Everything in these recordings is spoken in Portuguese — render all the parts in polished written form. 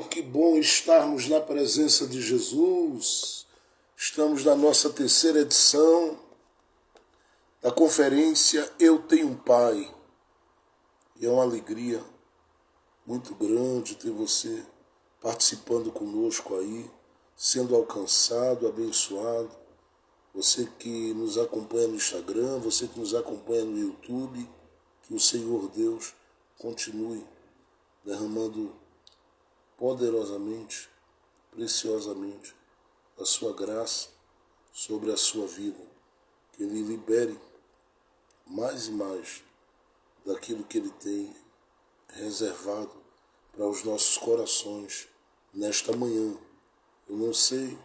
Que bom estarmos na presença de Jesus. Estamos na nossa terceira edição da conferência Eu Tenho um Pai. E é uma alegria muito grande ter você participando conosco aí, sendo alcançado, abençoado. Você que nos acompanha no Instagram, você que nos acompanha no YouTube, que o Senhor Deus continue derramando poderosamente, preciosamente, a sua graça sobre a sua vida. Que Ele libere mais e mais daquilo que Ele tem reservado para os nossos corações nesta manhã. Eu não sei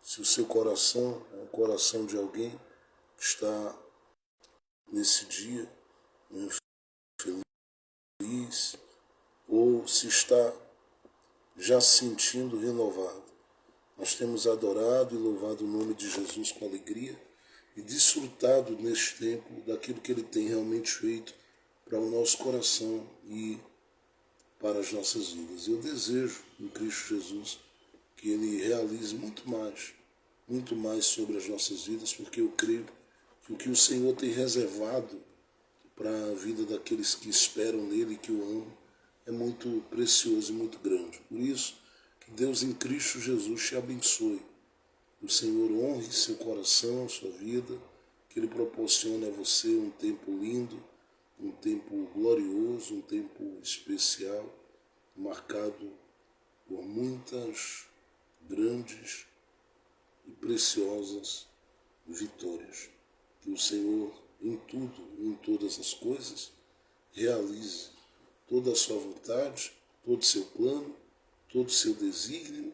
se o seu coração é o coração de alguém que está nesse dia infeliz ou se está já se sentindo renovado. Nós temos adorado e louvado o nome de Jesus com alegria e desfrutado neste tempo daquilo que Ele tem realmente feito para o nosso coração e para as nossas vidas. Eu desejo em Cristo Jesus que Ele realize muito mais sobre as nossas vidas, porque eu creio que o que o Senhor tem reservado para a vida daqueles que esperam nele e que o amam é muito precioso e muito grande. Por isso, que Deus em Cristo Jesus te abençoe. O Senhor honre seu coração, sua vida, que Ele proporcione a você um tempo lindo, um tempo glorioso, um tempo especial, marcado por muitas grandes e preciosas vitórias. Que o Senhor, em tudo, em todas as coisas, realize toda a sua vontade, todo o seu plano, todo o seu desígnio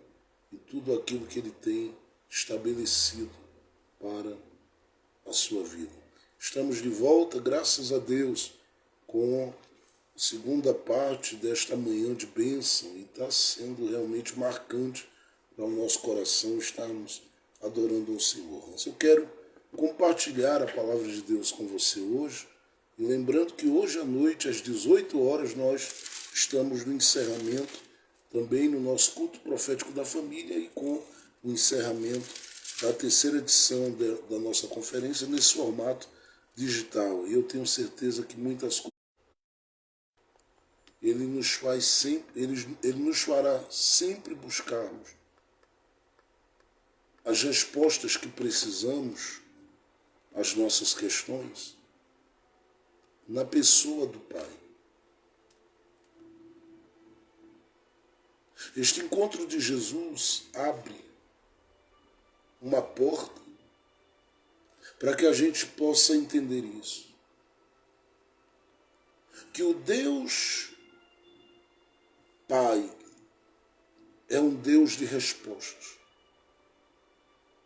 e tudo aquilo que Ele tem estabelecido para a sua vida. Estamos de volta, graças a Deus, com a segunda parte desta manhã de bênção e está sendo realmente marcante para o nosso coração estarmos adorando ao Senhor. Mas eu quero compartilhar a palavra de Deus com você hoje, e lembrando que hoje à noite, às 18 horas, nós estamos no encerramento, também no nosso culto profético da família e com o encerramento da terceira edição da nossa conferência nesse formato digital. E eu tenho certeza que muitas coisas Ele nos fará sempre buscarmos as respostas que precisamos às nossas questões na pessoa do Pai. Este encontro de Jesus abre uma porta para que a gente possa entender isso. Que o Deus Pai é um Deus de respostas.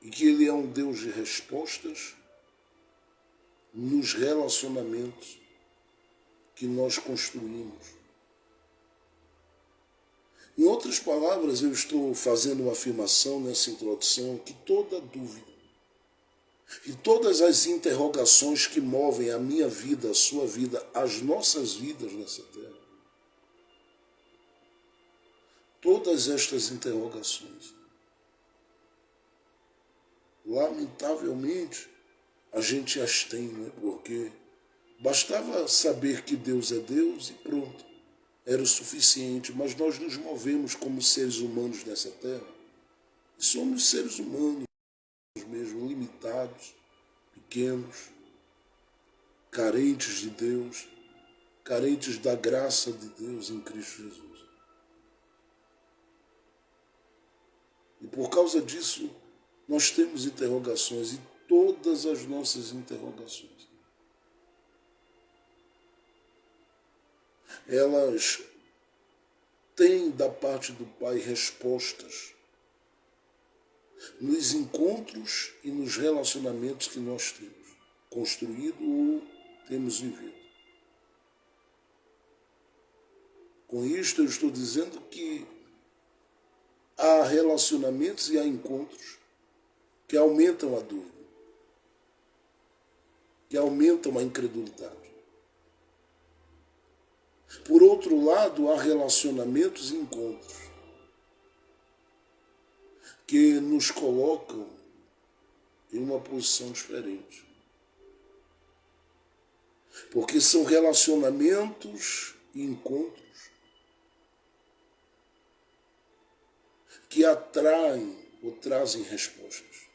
E que Ele é um Deus de respostas nos relacionamentos que nós construímos. Em outras palavras, eu estou fazendo uma afirmação nessa introdução que toda dúvida e todas as interrogações que movem a minha vida, a sua vida, as nossas vidas nessa terra, todas estas interrogações, lamentavelmente, a gente as tem, né? Porque bastava saber que Deus é Deus e pronto, era o suficiente, mas nós nos movemos como seres humanos nessa terra, e somos seres humanos mesmo, limitados, pequenos, carentes de Deus, carentes da graça de Deus em Cristo Jesus. E por causa disso, nós temos interrogações, e todas as nossas interrogações, elas têm da parte do Pai respostas nos encontros e nos relacionamentos que nós temos construído ou temos vivido. Com isto eu estou dizendo que há relacionamentos e há encontros que aumentam a dúvida, que aumentam a incredulidade. Por outro lado, há relacionamentos e encontros que nos colocam em uma posição diferente. Porque são relacionamentos e encontros que atraem ou trazem respostas.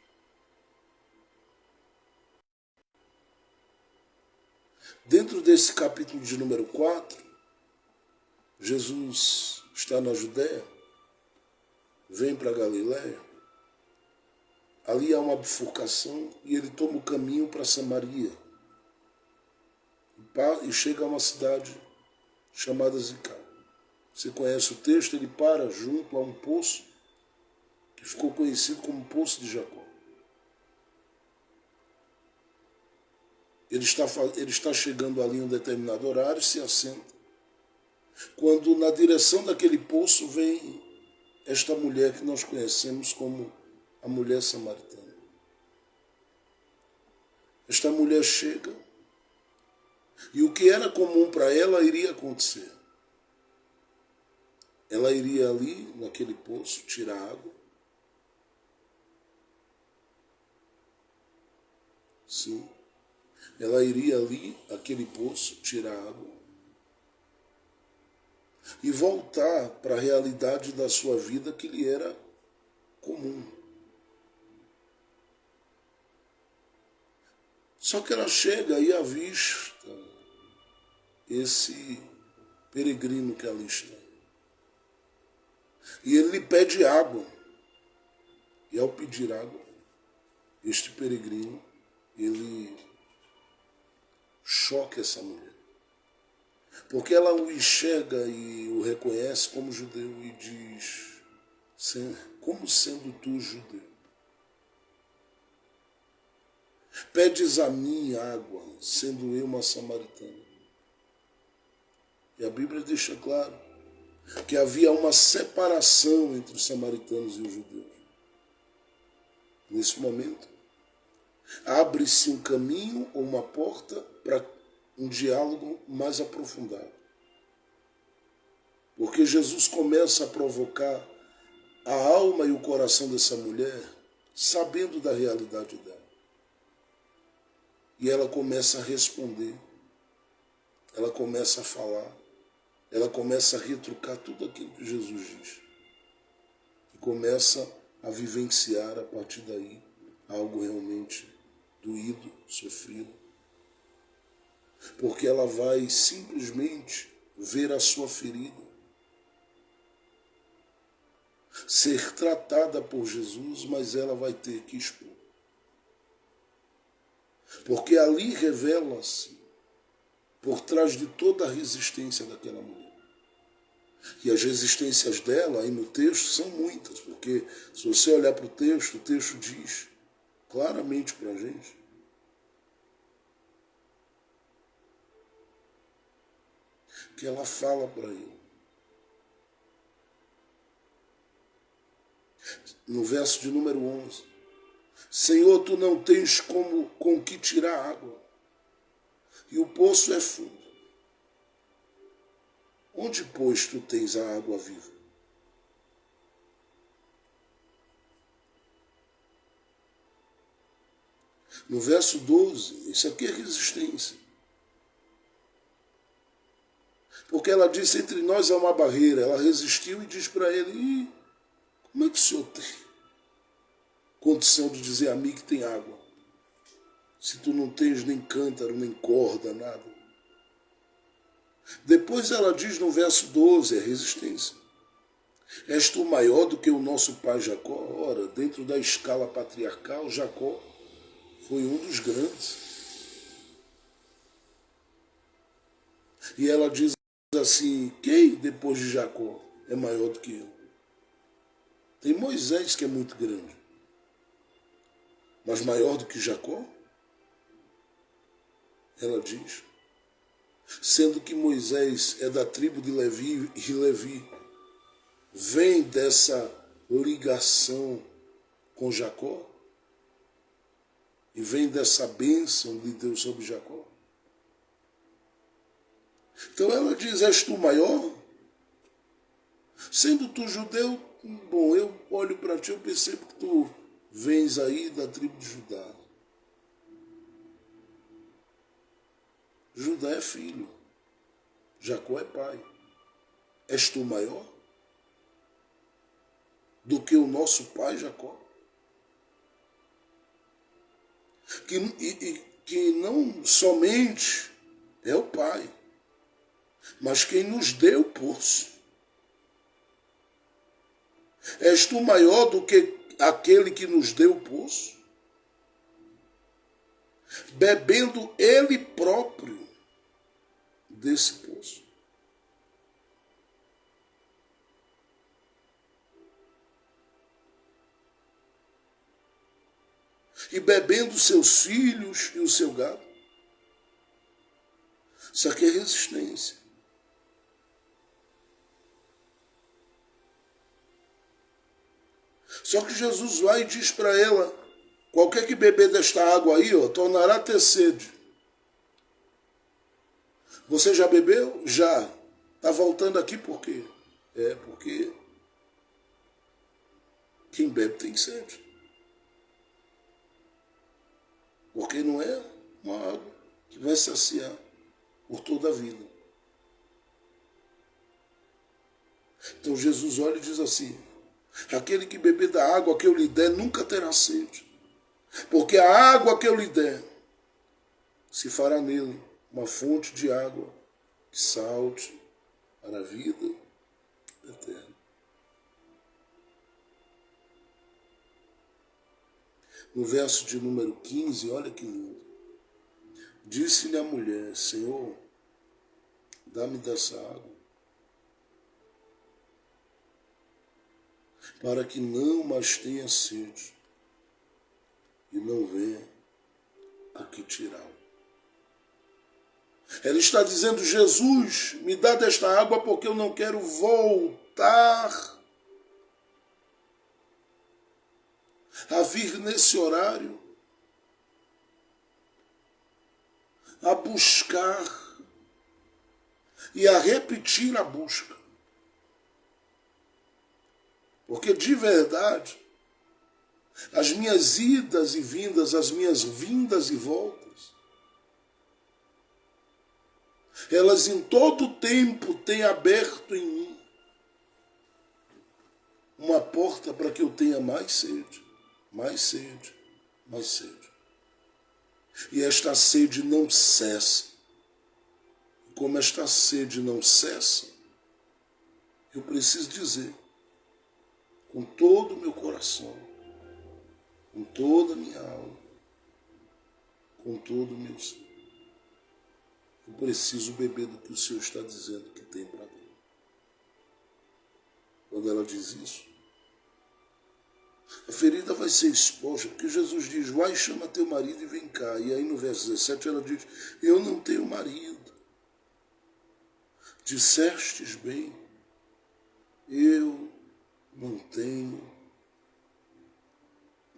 Dentro desse capítulo de número 4, Jesus está na Judéia, vem para Galiléia, ali há uma bifurcação e ele toma o caminho para Samaria e chega a uma cidade chamada Sicar. Você conhece o texto, ele para junto a um poço que ficou conhecido como Poço de Jacó. Ele está chegando ali em um determinado horário, se assenta. Quando na direção daquele poço vem esta mulher que nós conhecemos como a mulher samaritana. Esta mulher chega e o que era comum para ela iria acontecer. Ela iria ali, naquele poço, tirar água. Sim. Ela iria ali, aquele poço, tirar água e voltar para a realidade da sua vida que lhe era comum. Só que ela chega e avista esse peregrino que ali está. E ele lhe pede água. E ao pedir água, este peregrino, ele choca essa mulher. Porque ela o enxerga e o reconhece como judeu e diz, como sendo tu judeu, pedes a mim água, sendo eu uma samaritana. E a Bíblia deixa claro que havia uma separação entre os samaritanos e os judeus. Nesse momento, abre-se um caminho ou uma porta para um diálogo mais aprofundado. Porque Jesus começa a provocar a alma e o coração dessa mulher, sabendo da realidade dela. E ela começa a responder, ela começa a falar, ela começa a retrucar tudo aquilo que Jesus diz. E começa a vivenciar a partir daí algo realmente doído, sofrido. Porque ela vai simplesmente ver a sua ferida ser tratada por Jesus, mas ela vai ter que expor. Porque ali revela-se por trás de toda a resistência daquela mulher. E as resistências dela aí no texto são muitas, porque se você olhar para o texto diz claramente para a gente que ela fala para ele. No verso de número 11, Senhor, tu não tens com que tirar água, e o poço é fundo. Onde, pois, tu tens a água viva? No verso 12, isso aqui é resistência. Porque ela disse, entre nós há uma barreira. Ela resistiu e diz para ele, como é que o senhor tem condição de dizer a mim que tem água? Se tu não tens nem cântaro, nem corda, nada. Depois ela diz no verso 12, é resistência. És tu maior do que o nosso pai Jacó? Ora, dentro da escala patriarcal, Jacó foi um dos grandes. E ela diz assim, quem depois de Jacó é maior do que eu? Tem Moisés que é muito grande. Mas maior do que Jacó? Ela diz. Sendo que Moisés é da tribo de Levi, e Levi vem dessa ligação com Jacó, e vem dessa bênção de Deus sobre Jacó. Então ela diz, és tu maior? Sendo tu judeu, Bom, eu olho para ti, eu percebo que tu vens aí da tribo de Judá. Judá é filho, Jacó é pai. És tu maior do que o nosso pai Jacó? Que não somente é o pai, mas quem nos deu o poço. És tu maior do que aquele que nos deu o poço? Bebendo ele próprio desse poço. E bebendo seus filhos e o seu gado. Isso aqui é resistência. Só que Jesus vai e diz para ela, qualquer que beber desta água aí, tornará a ter sede. Você já bebeu? Já. Está voltando aqui por quê? Porque quem bebe tem sede. Porque não é uma água que vai saciar por toda a vida. Então Jesus olha e diz assim, aquele que beber da água que eu lhe der nunca terá sede. Porque a água que eu lhe der se fará nele uma fonte de água que salte para a vida eterna. No verso de número 15, olha que lindo. Disse-lhe a mulher, Senhor, dá-me dessa água, para que não mais tenha sede e não venha aqui tirá-la. Ela está dizendo, Jesus, me dá desta água porque eu não quero voltar a vir nesse horário, a buscar e a repetir a busca. Porque de verdade, as minhas idas e vindas, as minhas vindas e voltas, elas em todo tempo têm aberto em mim uma porta para que eu tenha mais sede, mais sede, mais sede. E esta sede não cessa. E como esta sede não cessa, eu preciso dizer, com todo o meu coração, com toda a minha alma, com todo o meu ser, eu preciso beber do que o Senhor está dizendo que tem para mim. Quando ela diz isso, a ferida vai ser exposta, porque Jesus diz, vai, chama teu marido e vem cá. E aí no verso 17 ela diz, eu não tenho marido. Dissestes bem, eu não tenho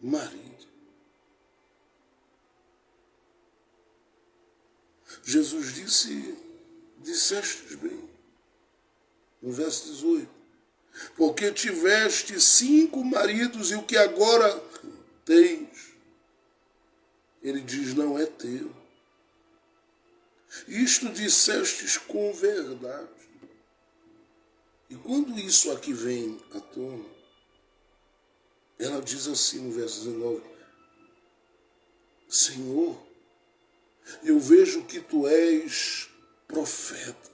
marido. Jesus dissestes bem, no verso 18, porque tiveste 5 maridos e o que agora tens, ele diz, não é teu. Isto dissestes com verdade. E quando isso aqui vem à tona, ela diz assim no verso 19, Senhor, eu vejo que tu és profeta.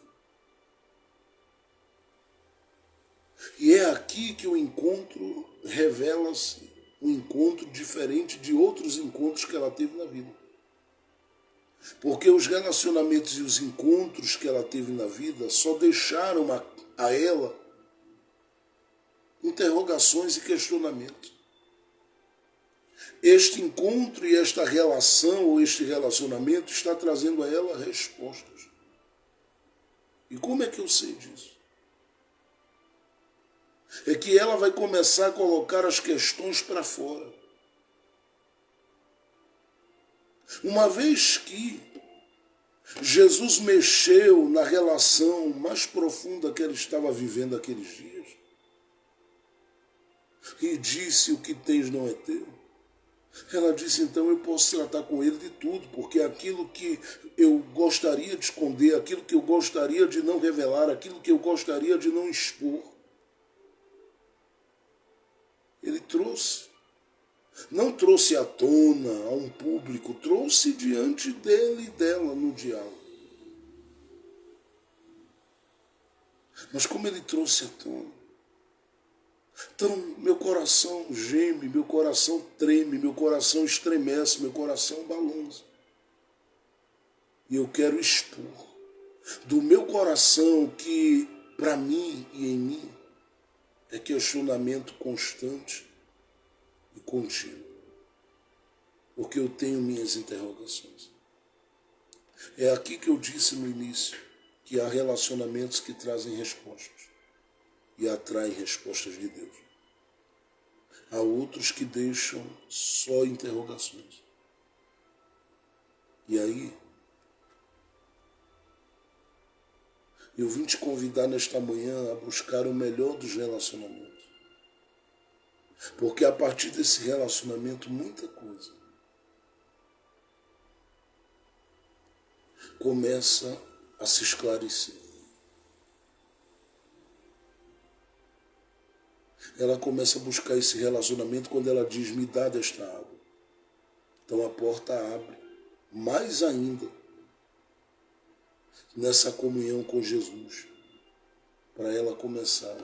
E é aqui que o encontro revela-se, um encontro diferente de outros encontros que ela teve na vida. Porque os relacionamentos e os encontros que ela teve na vida só deixaram a ela interrogações e questionamentos. Este encontro e esta relação ou este relacionamento está trazendo a ela respostas. E como é que eu sei disso? É que ela vai começar a colocar as questões para fora. Uma vez que Jesus mexeu na relação mais profunda que ela estava vivendo aqueles dias, e disse: o que tens não é teu. Ela disse: então eu posso tratar com ele de tudo, porque aquilo que eu gostaria de esconder, aquilo que eu gostaria de não revelar, aquilo que eu gostaria de não expor, ele trouxe. Não trouxe à tona, a um público, trouxe diante dele e dela no diálogo. Mas como ele trouxe à tona, então meu coração geme, meu coração treme, meu coração estremece, meu coração balança. E eu quero expor do meu coração, que para mim e em mim é questionamento constante e contínuo. Porque eu tenho minhas interrogações. É aqui que eu disse no início que há relacionamentos que trazem respostas e atraem respostas de Deus. Há outros que deixam só interrogações. E aí, eu vim te convidar nesta manhã a buscar o melhor dos relacionamentos. Porque a partir desse relacionamento, muita coisa começa a se esclarecer. Ela começa a buscar esse relacionamento quando ela diz: me dá desta água. Então a porta abre mais ainda nessa comunhão com Jesus, para ela começar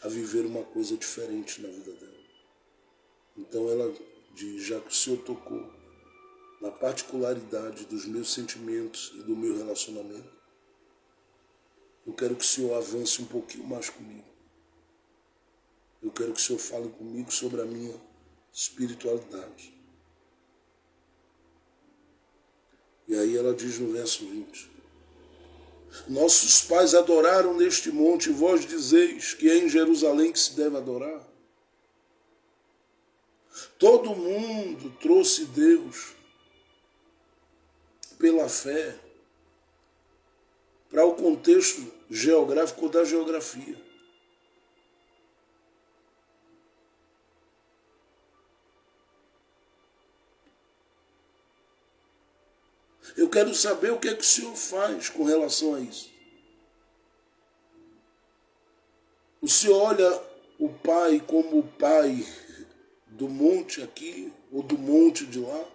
a viver uma coisa diferente na vida dela. Então ela diz: já que o Senhor tocou na particularidade dos meus sentimentos e do meu relacionamento, eu quero que o Senhor avance um pouquinho mais comigo. Eu quero que o Senhor fale comigo sobre a minha espiritualidade. E aí ela diz no verso 20: nossos pais adoraram neste monte, e vós dizeis que é em Jerusalém que se deve adorar. Todo mundo trouxe Deus pela fé para o contexto geográfico da geografia. Eu quero saber o que é que o Senhor faz com relação a isso. O Senhor olha o Pai como o Pai do monte aqui ou do monte de lá?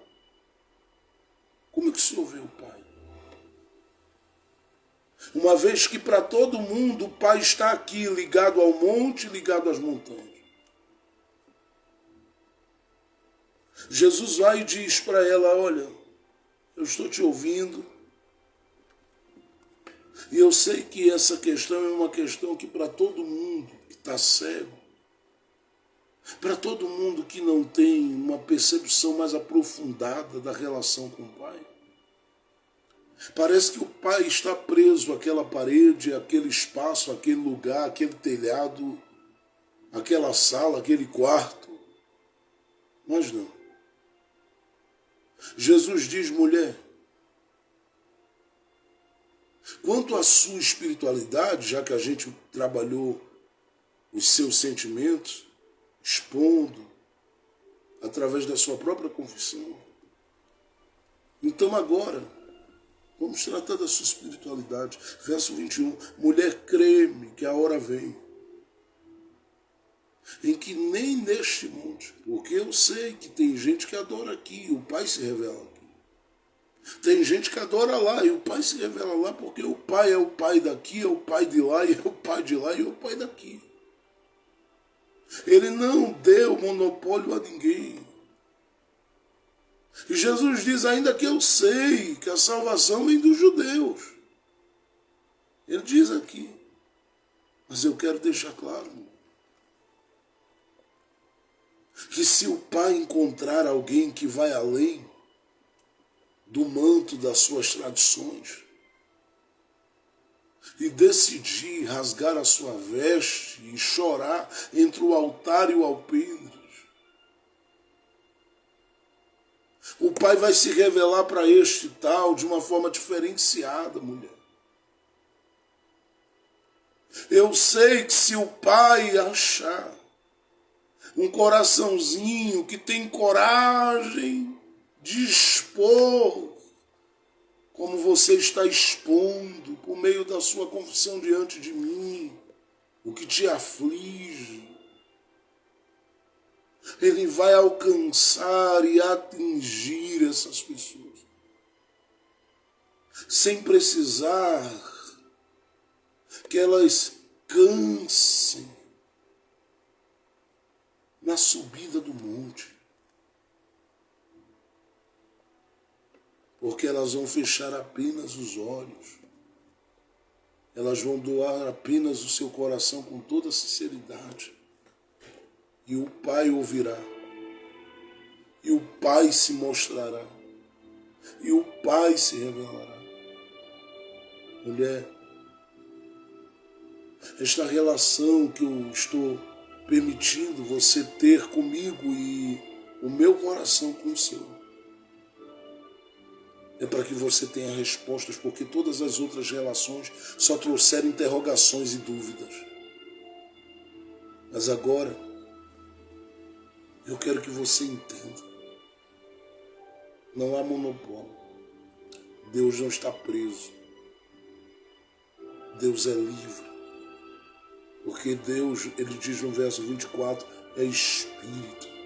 Como é que o Senhor vê o Pai? Uma vez que para todo mundo o Pai está aqui, ligado ao monte, ligado às montanhas. Jesus vai e diz para ela: olha, eu estou te ouvindo, e eu sei que essa questão é uma questão que para todo mundo que está cego, para todo mundo que não tem uma percepção mais aprofundada da relação com o Pai, parece que o Pai está preso àquela parede, àquele espaço, àquele lugar, aquele telhado, aquela sala, aquele quarto. Mas não. Jesus diz: mulher, quanto à sua espiritualidade, já que a gente trabalhou os seus sentimentos, expondo através da sua própria confissão, então agora vamos tratar da sua espiritualidade. Verso 21, mulher, crê-me que a hora vem em que nem neste monte, porque eu sei que tem gente que adora aqui, o Pai se revela aqui. Tem gente que adora lá, e o Pai se revela lá, porque o Pai é o Pai daqui, é o Pai de lá, e é o Pai de lá, e é o Pai daqui. Ele não deu monopólio a ninguém. E Jesus diz: ainda que eu sei que a salvação vem dos judeus. Ele diz aqui, mas eu quero deixar claro que se o Pai encontrar alguém que vai além do manto das suas tradições e decidir rasgar a sua veste e chorar entre o altar e o alpendre, o Pai vai se revelar para este tal de uma forma diferenciada, mulher. Eu sei que se o Pai achar Um coraçãozinho que tem coragem de expor como você está expondo por meio da sua confissão diante de mim, o que te aflige. Ele vai alcançar e atingir essas pessoas, sem precisar que elas cansem na subida do monte, porque elas vão fechar apenas os olhos, elas vão doar apenas o seu coração com toda sinceridade, e o Pai ouvirá, e o Pai se mostrará, e o Pai se revelará. Mulher, esta relação que eu estou permitindo você ter comigo e o meu coração com o seu, é para que você tenha respostas, porque todas as outras relações só trouxeram interrogações e dúvidas. Mas agora, eu quero que você entenda. Não há monopólio. Deus não está preso. Deus é livre. Porque Deus, ele diz no verso 24, é Espírito.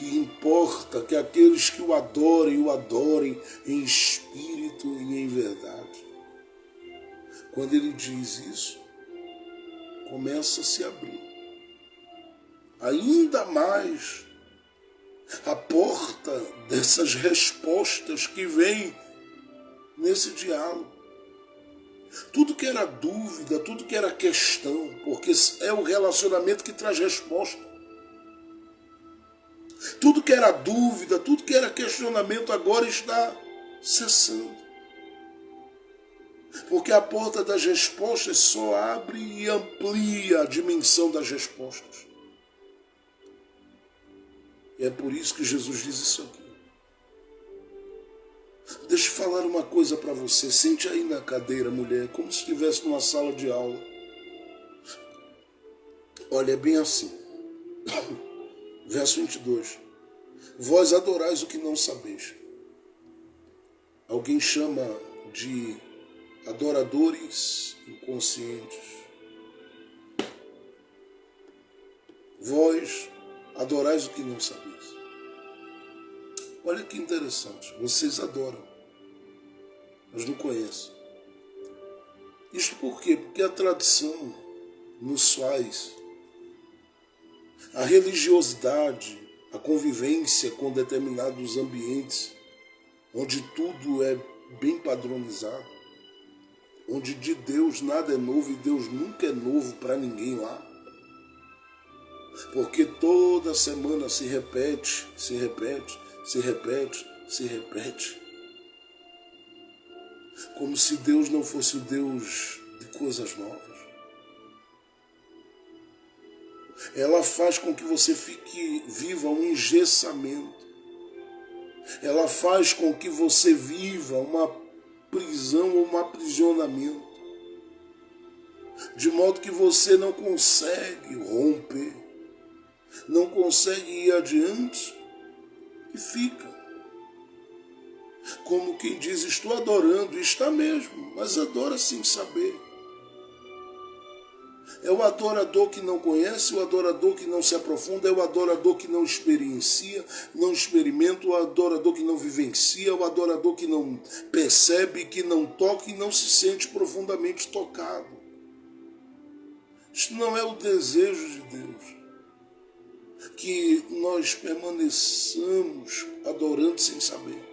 E importa que aqueles que o adorem em espírito e em verdade. Quando ele diz isso, começa a se abrir ainda mais a porta dessas respostas que vêm nesse diálogo. Tudo que era dúvida, tudo que era questão, porque é o relacionamento que traz resposta. Tudo que era dúvida, tudo que era questionamento agora está cessando. Porque a porta das respostas só abre e amplia a dimensão das respostas. E é por isso que Jesus diz isso aqui. Deixa eu falar uma coisa para você. Sente aí na cadeira, mulher, como se estivesse numa sala de aula. Olha, é bem assim. Verso 22. Vós adorais o que não sabeis. Alguém chama de adoradores inconscientes. Vós adorais o que não sabeis. Olha que interessante. Vocês adoram, mas não conhecem. Isto por quê? Porque a tradição nos faz, a religiosidade, a convivência com determinados ambientes, onde tudo é bem padronizado, onde de Deus nada é novo e Deus nunca é novo para ninguém lá. Porque toda semana se repete, se repete, se repete, se repete. Como se Deus não fosse o Deus de coisas novas. Ela faz com que você viva um engessamento. Ela faz com que você viva uma prisão ou um aprisionamento. De modo que você não consegue romper. Não consegue ir adiante e fica. Como quem diz, estou adorando, e está mesmo, mas adora sem saber. É o adorador que não conhece, o adorador que não se aprofunda, é o adorador que não experiencia, não experimenta, o adorador que não vivencia, o adorador que não percebe, que não toca e não se sente profundamente tocado. Isto não é o desejo de Deus. Que nós permaneçamos adorando sem saber.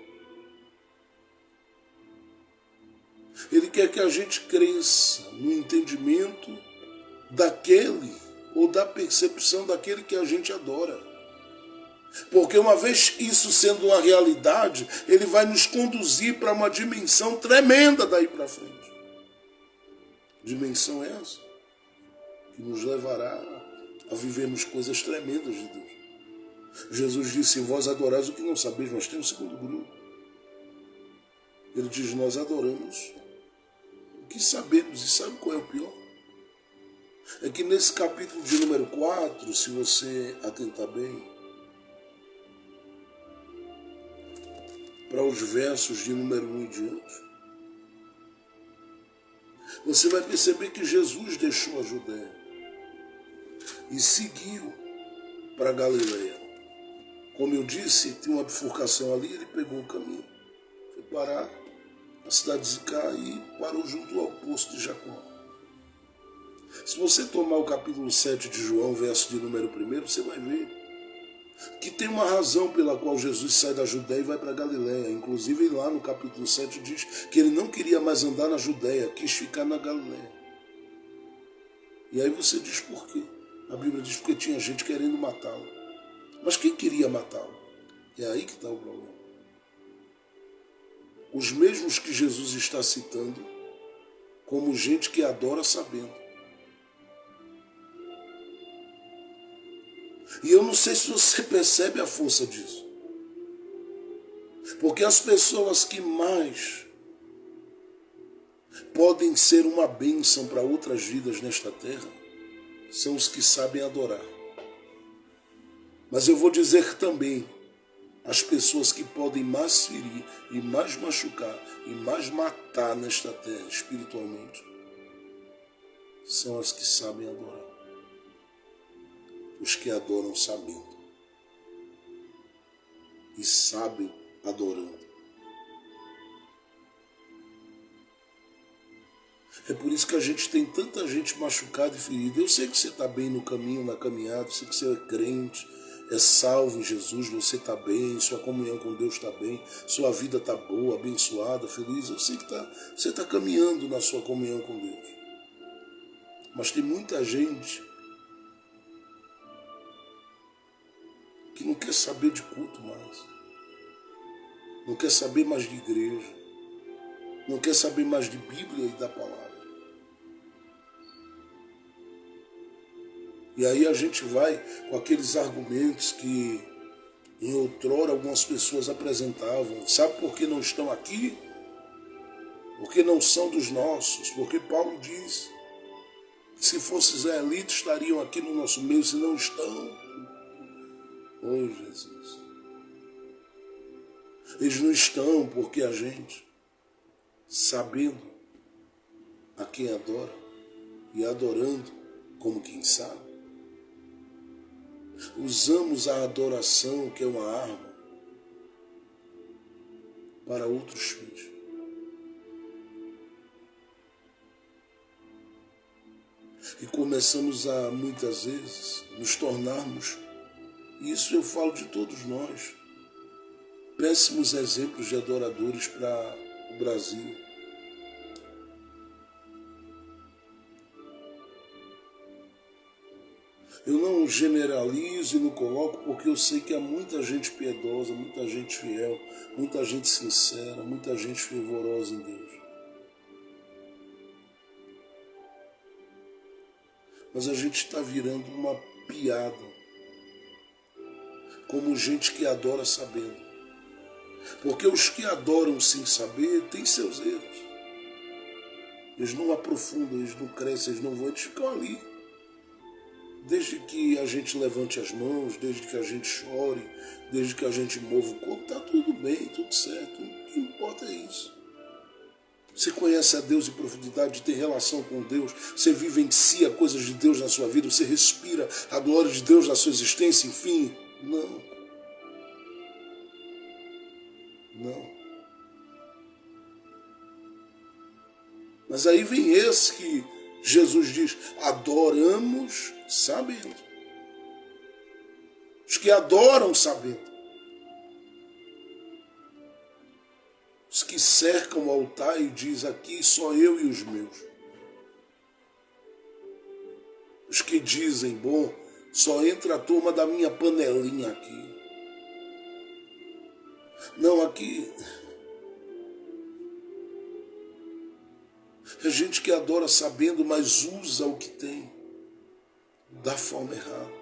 Ele quer que a gente cresça no entendimento daquele ou da percepção daquele que a gente adora. Porque uma vez isso sendo uma realidade, ele vai nos conduzir para uma dimensão tremenda daí para frente. Dimensão essa que nos levará a vivermos coisas tremendas de Deus. Jesus disse, vós adorais o que não sabeis, mas tem um segundo grupo. Ele diz, nós adoramos o que sabemos. E sabe qual é o pior? É que nesse capítulo de número 4, 4, se você atentar bem, para os versos de número 1 em diante, você vai perceber que Jesus deixou a Judéia e seguiu para Galileia. Como eu disse, tem uma bifurcação ali, ele pegou o caminho, foi parar na cidade de Sicá e parou junto ao poço de Jacó. Se você tomar o capítulo 7 de João, verso de número 1, você vai ver que tem uma razão pela qual Jesus sai da Judéia e vai para Galileia. Inclusive lá no capítulo 7 diz que ele não queria mais andar na Judéia, quis ficar na Galileia. E aí você diz por quê? A Bíblia diz porque tinha gente querendo matá-lo. Mas quem queria matá-lo? É aí que está o problema. Os mesmos que Jesus está citando como gente que adora sabendo. E eu não sei se você percebe a força disso. Porque as pessoas que mais podem ser uma bênção para outras vidas nesta terra são os que sabem adorar. Mas eu vou dizer também, as pessoas que podem mais ferir e mais machucar e mais matar nesta terra espiritualmente são as que sabem adorar. Os que adoram sabendo e sabem adorando. É por isso que a gente tem tanta gente machucada e ferida. Eu sei que você está bem no caminho, na caminhada, eu sei que você é crente, é salvo em Jesus, você está bem, sua comunhão com Deus está bem, sua vida está boa, abençoada, feliz. Eu sei que você está caminhando na sua comunhão com Deus. Mas tem muita gente que não quer saber de culto mais, não quer saber mais de igreja, não quer saber mais de Bíblia e da palavra. E aí a gente vai com aqueles argumentos que em outrora algumas pessoas apresentavam. Sabe por que não estão aqui? Porque não são dos nossos. Porque Paulo diz que se fossem israelitas estariam aqui no nosso meio, se não estão. Oh, Jesus. Eles não estão porque a gente, sabendo a quem adora e adorando como quem sabe, usamos a adoração, que é uma arma, para outros fins. E começamos a, muitas vezes, nos tornarmos, e isso eu falo de todos nós, péssimos exemplos de adoradores para o Brasil. Eu não generalizo e não coloco porque eu sei que há muita gente piedosa, muita gente fiel, muita gente sincera, muita gente fervorosa em Deus. Mas a gente está virando uma piada, como gente que adora sabendo. Porque os que adoram sem saber têm seus erros. Eles não aprofundam, eles não crescem, eles não vão, eles ficam ali. Desde que a gente levante as mãos, desde que a gente chore, desde que a gente mova o corpo, está tudo bem, tudo certo. O que importa é isso. Você conhece a Deus em profundidade, tem relação com Deus, você vivencia coisas de Deus na sua vida, você respira a glória de Deus na sua existência, enfim. Não. Não. Mas aí vem esse que Jesus diz, adoramos sabendo. Os que adoram sabendo. Os que cercam o altar e diz aqui só eu e os meus. Os que dizem, bom, só entra a turma da minha panelinha aqui. Não, aqui é gente que adora sabendo, mas usa o que tem da forma errada.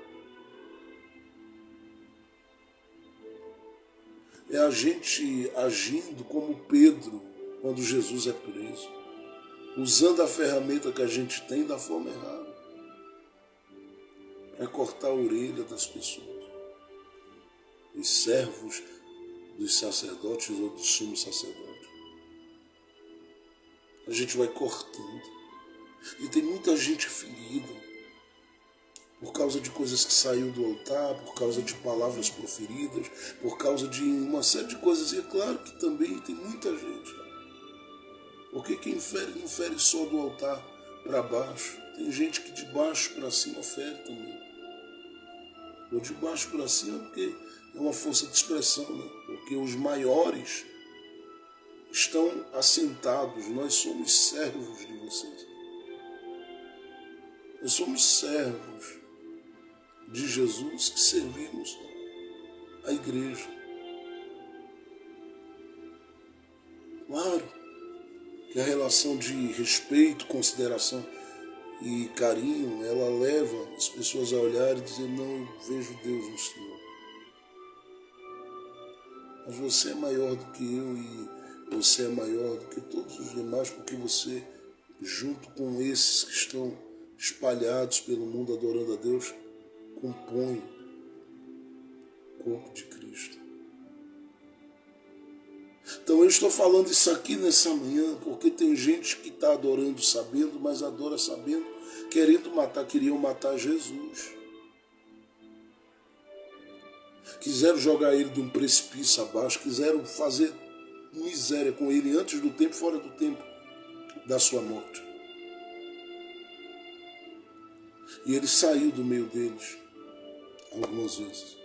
É a gente agindo como Pedro quando Jesus é preso, usando a ferramenta que a gente tem da forma errada. para cortar a orelha das pessoas, os servos dos sacerdotes ou do sumo sacerdote. A gente vai cortando. E tem muita gente ferida por causa de coisas que saiu do altar, por causa de palavras proferidas, por causa de uma série de coisas. E é claro que também tem muita gente. Porque quem fere não fere só do altar para baixo. Tem gente que de baixo para cima fere também. Ou de baixo para cima porque é uma força de expressão, né? Porque os maiores estão assentados. Nós somos servos de vocês. Nós somos servos de Jesus que servimos a igreja. Claro que a relação de respeito, consideração e carinho, ela leva as pessoas a olhar e dizer, não, eu vejo Deus no Senhor. Mas você é maior do que eu e você é maior do que todos os demais, porque você, junto com esses que estão espalhados pelo mundo adorando a Deus, compõe o corpo de Cristo. Então eu estou falando isso aqui nessa manhã, porque tem gente que está adorando sabendo, mas adora sabendo, querendo matar, queriam matar Jesus. Quiseram jogar ele de um precipício abaixo, quiseram fazer miséria com ele antes do tempo, fora do tempo da sua morte. E ele saiu do meio deles algumas vezes.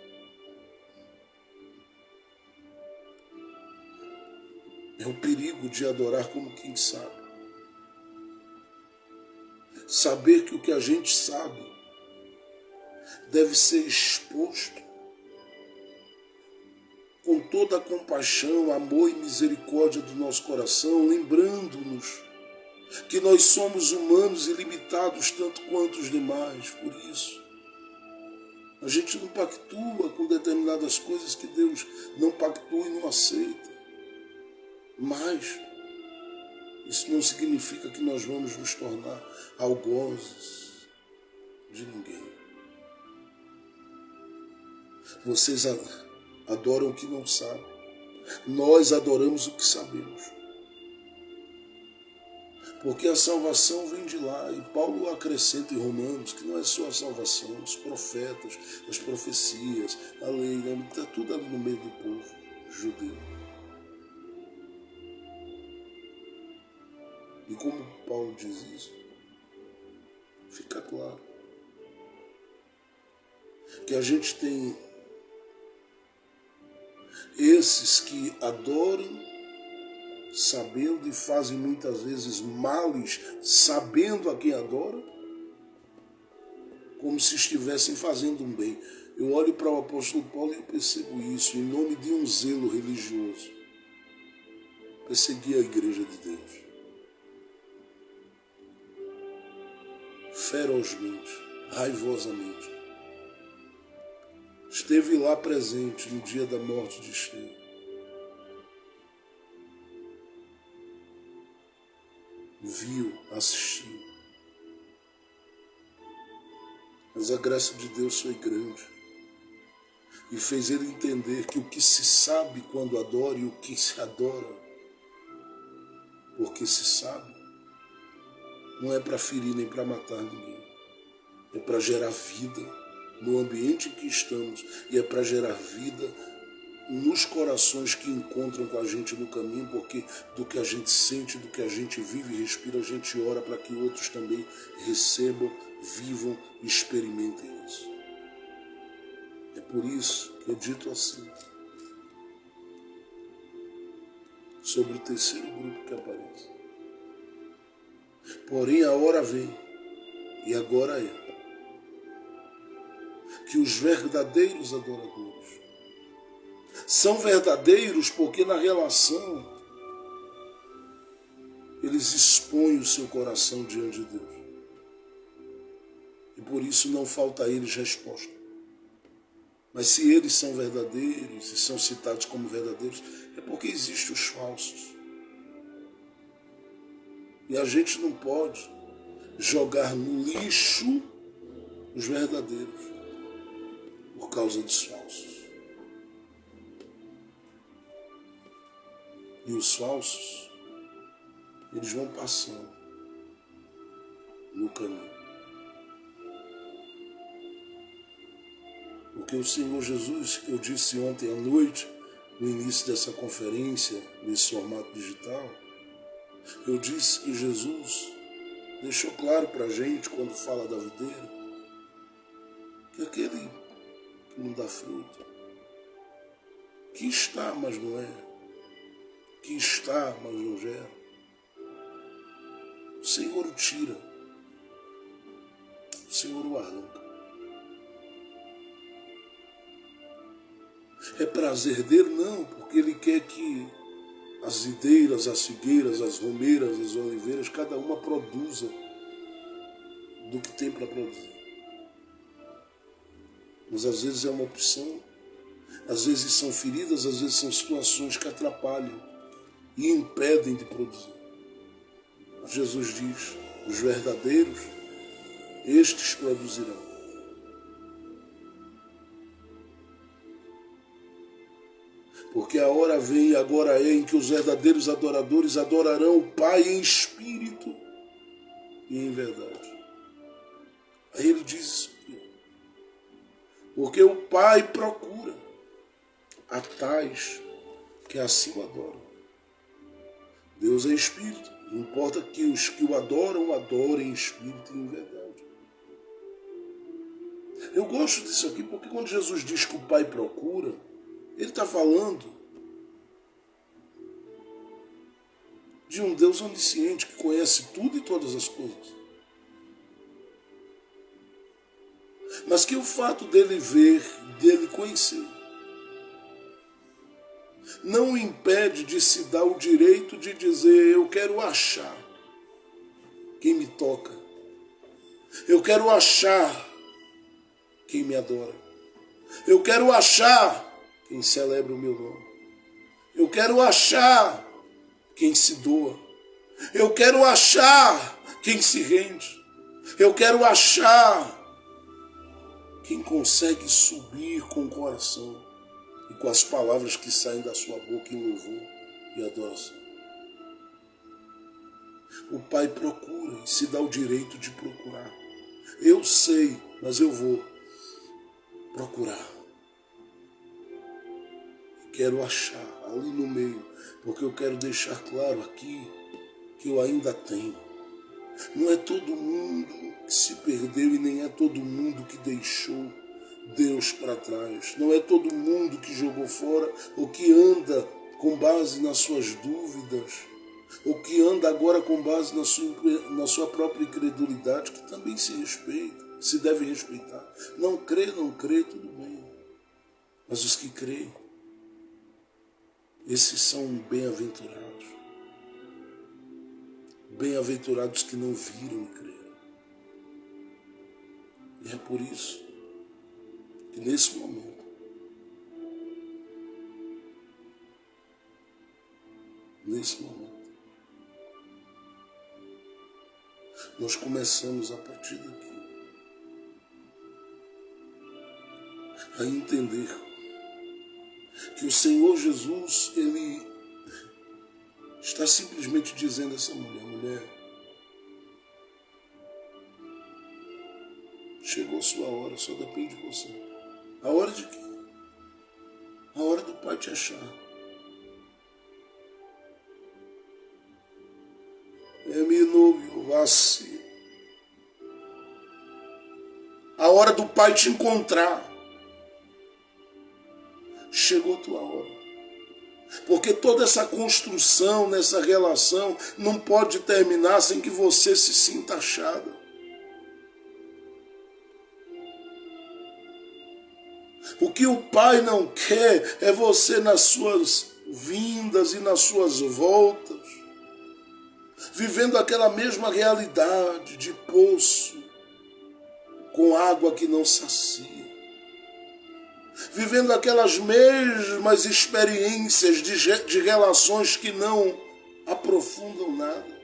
É o perigo de adorar como quem sabe. Saber que o que a gente sabe deve ser exposto com toda a compaixão, amor e misericórdia do nosso coração, lembrando-nos que nós somos humanos e limitados tanto quanto os demais. Por isso, a gente não pactua com determinadas coisas que Deus não pactua e não aceita. Mas isso não significa que nós vamos nos tornar algozes de ninguém. Vocês adoram o que não sabem. Nós adoramos o que sabemos. Porque a salvação vem de lá. E Paulo acrescenta em Romanos que não é só a salvação, os profetas, as profecias, a lei, está tudo ali no meio do povo judeu. E como Paulo diz isso, fica claro que a gente tem esses que adoram sabendo e fazem muitas vezes males sabendo a quem adora, como se estivessem fazendo um bem. Eu olho para o apóstolo Paulo e eu percebo isso, em nome de um zelo religioso. Perseguir a igreja de Deus ferozmente, raivosamente. Esteve lá presente no dia da morte de Estevão. Viu, assistiu. Mas a graça de Deus foi grande e fez ele entender que o que se sabe quando adora e o que se adora porque se sabe não é para ferir nem para matar ninguém. É para gerar vida no ambiente em que estamos e é para gerar vida nos corações que encontram com a gente no caminho, porque do que a gente sente, do que a gente vive e respira, a gente ora para que outros também recebam, vivam e experimentem isso. É por isso que eu dito assim, sobre o terceiro grupo que aparece. Porém a hora vem, e agora é, que os verdadeiros adoradores são verdadeiros porque na relação eles expõem o seu coração diante de Deus. E por isso não falta a eles resposta. Mas se eles são verdadeiros e são citados como verdadeiros, é porque existem os falsos. E a gente não pode jogar no lixo os verdadeiros por causa dos falsos. E os falsos, eles vão passando no caminho. Porque o Senhor Jesus, eu disse ontem à noite, no início dessa conferência, nesse formato digital, eu disse que Jesus deixou claro para a gente, quando fala da videira, que aquele que não dá fruto, que está, mas não é, que está, mas não gera, o Senhor o tira, o Senhor o arranca. É prazer dele? Não, porque ele quer que as videiras, as figueiras, as romeiras, as oliveiras, cada uma produza do que tem para produzir. Mas às vezes é uma opção, às vezes são feridas, às vezes são situações que atrapalham e impedem de produzir. Mas Jesus diz, os verdadeiros, estes produzirão. Porque a hora vem e agora é em que os verdadeiros adoradores adorarão o Pai em espírito e em verdade. Aí ele diz isso. Porque o Pai procura a tais que assim o adoram. Deus é espírito. Não importa que os que o adoram, adorem em espírito e em verdade. Eu gosto disso aqui porque quando Jesus diz que o Pai procura, ele está falando de um Deus onisciente que conhece tudo e todas as coisas. Mas que o fato dele ver, dele conhecer, não o impede de se dar o direito de dizer: eu quero achar quem me toca, eu quero achar quem me adora, eu quero achar quem celebra o meu nome, eu quero achar quem se doa, eu quero achar quem se rende, eu quero achar quem consegue subir com o coração e com as palavras que saem da sua boca em louvor e adoração. O Pai procura e se dá o direito de procurar. Eu sei, mas eu vou procurar. Quero achar ali no meio, porque eu quero deixar claro aqui que eu ainda tenho. Não é todo mundo que se perdeu e nem é todo mundo que deixou Deus para trás. Não é todo mundo que jogou fora ou que anda com base nas suas dúvidas ou que anda agora com base na sua própria incredulidade, que também se respeita, se deve respeitar. Não crê, tudo bem. Mas os que creem, esses são bem-aventurados. Bem-aventurados que não viram e creram. E é por isso que nesse momento, nós começamos a partir daqui a entender que o Senhor Jesus, Ele está simplesmente dizendo a essa mulher, chegou a sua hora, só depende de você. A hora de quê? A hora do Pai te achar. A hora do Pai te encontrar. Chegou a tua hora. Porque toda essa construção, nessa relação, não pode terminar sem que você se sinta achado. O que o Pai não quer é você nas suas vindas e nas suas voltas, vivendo aquela mesma realidade de poço, com água que não sacia. Vivendo aquelas mesmas experiências de relações que não aprofundam nada,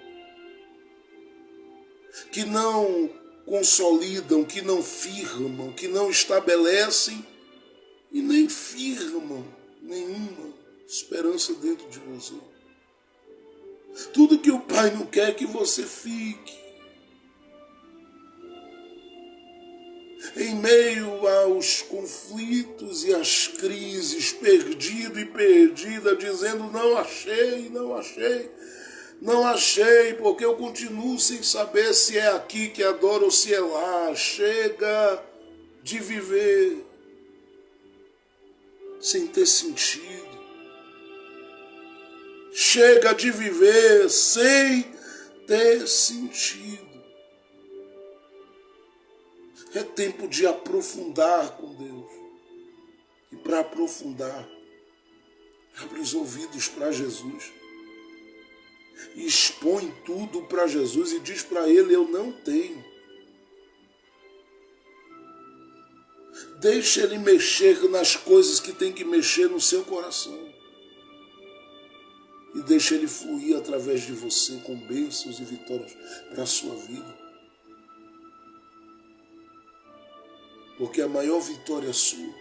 que não consolidam, que não firmam, que não estabelecem e nem firmam nenhuma esperança dentro de você. Tudo que o Pai não quer é que você fique. Em meio aos conflitos e às crises, perdido e perdida, dizendo não achei, não achei, não achei, porque eu continuo sem saber se é aqui que adoro ou se é lá. Chega de viver sem ter sentido. Chega de viver sem ter sentido. É tempo de aprofundar com Deus. E para aprofundar, abre os ouvidos para Jesus. E expõe tudo para Jesus e diz para Ele, eu não tenho. Deixa Ele mexer nas coisas que tem que mexer no seu coração. E deixa Ele fluir através de você com bênçãos e vitórias para a sua vida. Porque a maior vitória sua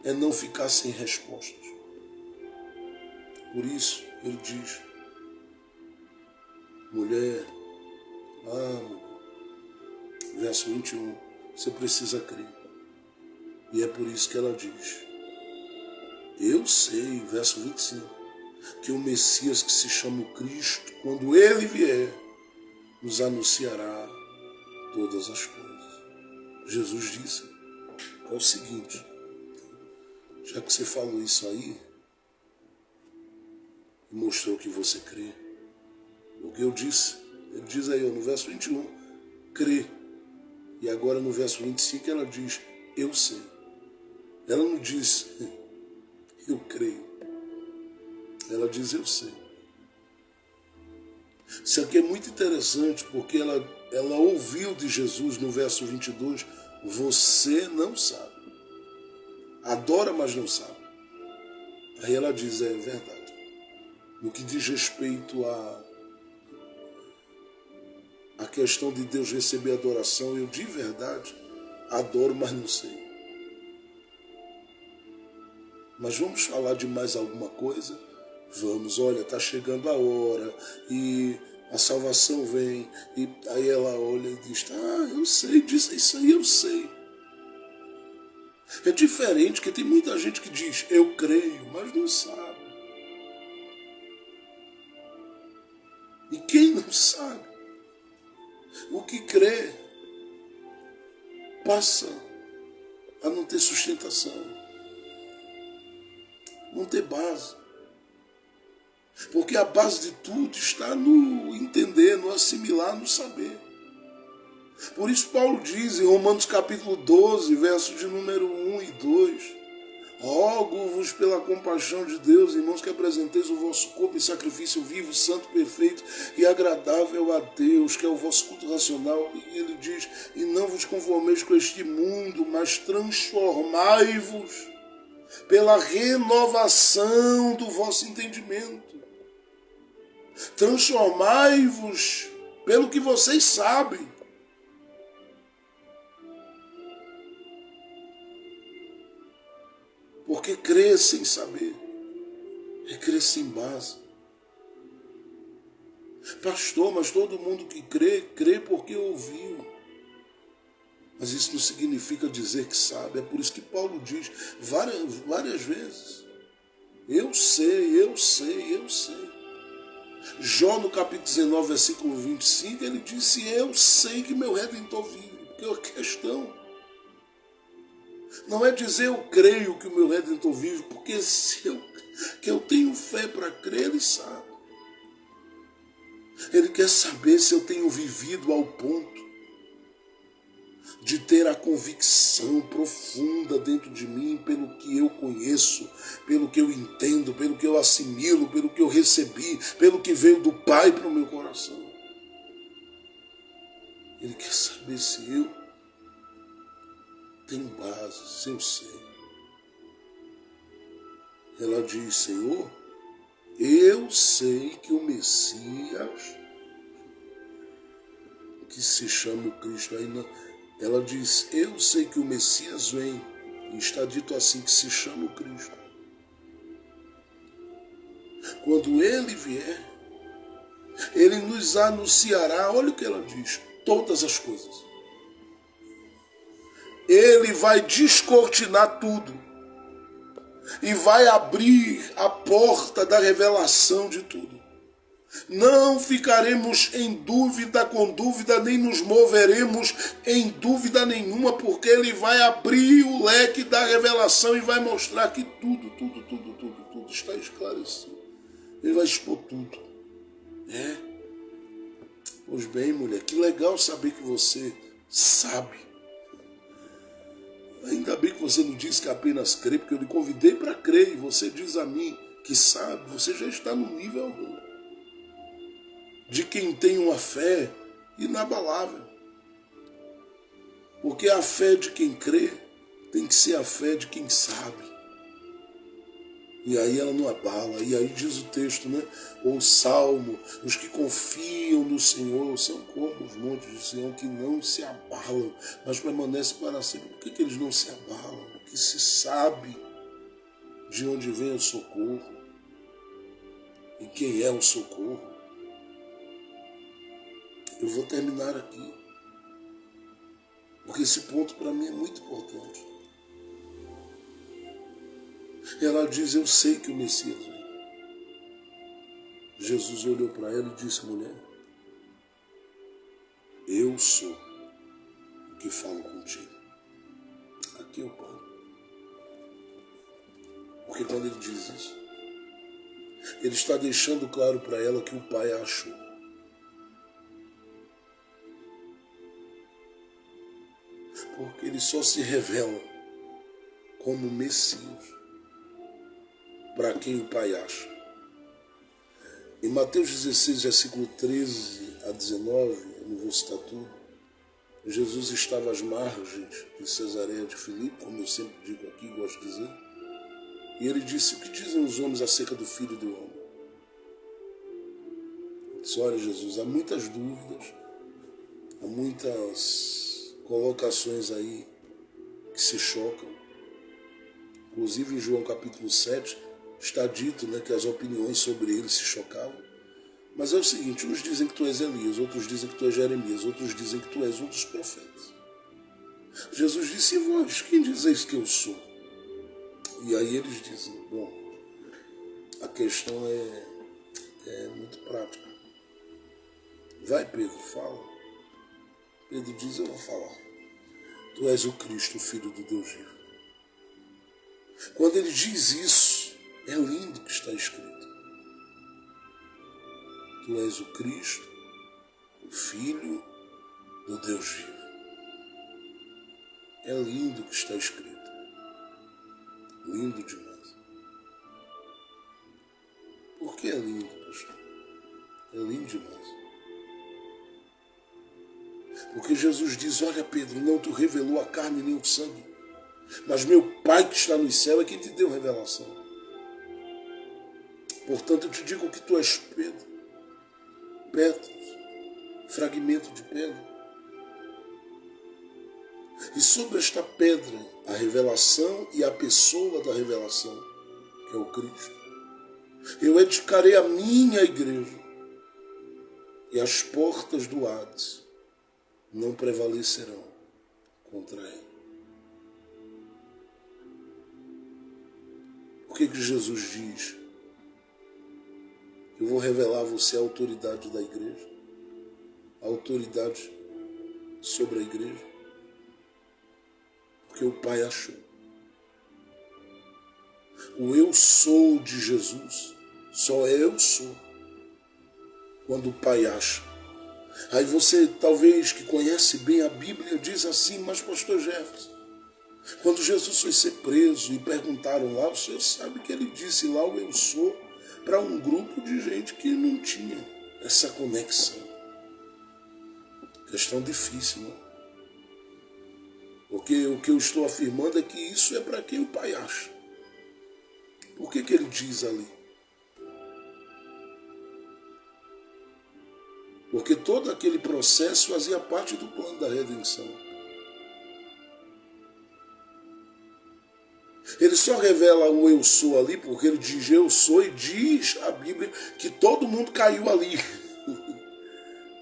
é não ficar sem respostas. Por isso, Ele diz, mulher, verso 21, você precisa crer. E é por isso que ela diz, eu sei, verso 25, que o Messias que se chama o Cristo, quando Ele vier, nos anunciará todas as coisas. Jesus disse, é o seguinte, já que você falou isso aí, e mostrou que você crê, o que eu disse, ele diz aí no verso 21, crê. E agora no verso 25 ela diz, eu sei. Ela não diz, eu creio. Ela diz, eu sei. Isso aqui é muito interessante, porque ela ouviu de Jesus no verso 22, você não sabe. Adora, mas não sabe. Aí ela diz, é verdade. No que diz respeito a questão de Deus receber adoração, eu de verdade adoro, mas não sei. Mas vamos falar de mais alguma coisa? Vamos, olha, está chegando a hora e a salvação vem. E aí ela olha e diz, eu sei disso, isso aí eu sei. É diferente, que tem muita gente que diz, eu creio, mas não sabe. E quem não sabe, o que crê, passa a não ter sustentação, não ter base. Porque a base de tudo está no entender, no assimilar, no saber. Por isso Paulo diz em Romanos capítulo 12, verso de número 1 e 2, rogo-vos pela compaixão de Deus, irmãos, que apresenteis o vosso corpo em sacrifício vivo, santo, perfeito e agradável a Deus, que é o vosso culto racional. E ele diz, e não vos conformeis com este mundo, mas transformai-vos pela renovação do vosso entendimento. Transformai-vos pelo que vocês sabem. Porque crer sem saber é crer sem base. Pastor, mas todo mundo que crê, crê porque ouviu. Mas isso não significa dizer que sabe. É por isso que Paulo diz várias vezes, eu sei, eu sei, eu sei. Jó no capítulo 19, versículo 25, ele disse, eu sei que meu Redentor vive. Porque a questão não é dizer eu creio que o meu Redentor vive, porque que eu tenho fé para crer, ele sabe. Ele quer saber se eu tenho vivido ao ponto de ter a convicção profunda dentro de mim pelo que eu conheço, pelo que eu entendo, pelo que eu assimilo, pelo que eu recebi, pelo que veio do Pai para o meu coração. Ele quer saber se eu tenho base, se eu sei. Ela diz, Senhor, eu sei que o Messias que se chama o Cristo. Aí ela diz, eu sei que o Messias vem, e está dito assim, que se chama o Cristo. Quando ele vier, ele nos anunciará, olha o que ela diz, todas as coisas. Ele vai descortinar tudo e vai abrir a porta da revelação de tudo. Não ficaremos em dúvida com dúvida, nem nos moveremos em dúvida nenhuma, porque ele vai abrir o leque da revelação e vai mostrar que tudo está esclarecido. Ele vai expor tudo. Pois bem, mulher, que legal saber que você sabe. Ainda bem que você não diz que apenas crê, porque eu lhe convidei para crer e você diz a mim que sabe, você já está no nível de quem tem uma fé inabalável. Porque a fé de quem crê tem que ser a fé de quem sabe. E aí ela não abala. E aí diz o texto, né? Ou o Salmo, os que confiam no Senhor são como os montes de Sião que não se abalam, mas permanecem para sempre. Por que eles não se abalam? Porque se sabe de onde vem o socorro e quem é o socorro. Eu vou terminar aqui, porque esse ponto para mim é muito importante. Ela diz, eu sei que o Messias vem. Jesus olhou para ela e disse, mulher, eu sou o que falo contigo. Aqui é o Pai. Porque quando ele diz isso, ele está deixando claro para ela que o Pai a achou. Porque ele só se revela como Messias para quem o Pai acha. Em Mateus 16, versículo 13 a 19, eu não vou citar tudo, Jesus estava às margens de Cesareia de Filipe, como eu sempre digo aqui, gosto de dizer, e ele disse, o que dizem os homens acerca do Filho do Homem? Ele disse, olha Jesus, há muitas dúvidas, há muitas colocações aí que se chocam. Inclusive em João capítulo 7, está dito, né, que as opiniões sobre ele se chocavam. Mas é o seguinte, uns dizem que tu és Elias, outros dizem que tu és Jeremias, outros dizem que tu és um dos profetas. Jesus disse, e vós, quem dizeis que eu sou? E aí eles dizem, bom, a questão é muito prática. Vai, Pedro, fala. Pedro diz, eu vou falar. Tu és o Cristo, o Filho do Deus vivo. Quando ele diz isso, é lindo o que está escrito. Tu és o Cristo, o Filho do Deus vivo. É lindo o que está escrito. Lindo demais. Por que é lindo, pastor? É lindo demais. Porque Jesus diz, olha Pedro, não te revelou a carne nem o sangue, mas meu Pai que está no céu é quem te deu revelação. Portanto, eu te digo que tu és Pedro, pétalas, fragmento de pedra. E sobre esta pedra, a revelação e a pessoa da revelação, que é o Cristo, eu edificarei a minha igreja, e as portas do Hades não prevalecerão contra ela. Por que Jesus diz, eu vou revelar a você a autoridade da igreja, a autoridade sobre a igreja? Porque o Pai achou. O eu sou de Jesus, só eu sou, quando o Pai acha. Aí você, talvez, que conhece bem a Bíblia, diz assim, mas pastor Jefferson, quando Jesus foi ser preso e perguntaram lá, o senhor sabe que ele disse lá o eu sou para um grupo de gente que não tinha essa conexão. Questão difícil, não é? Porque o que eu estou afirmando é que isso é para quem o Pai acha. Por que ele diz ali? Porque todo aquele processo fazia parte do plano da redenção. Ele só revela o eu sou ali porque ele diz eu sou e diz a Bíblia que todo mundo caiu ali.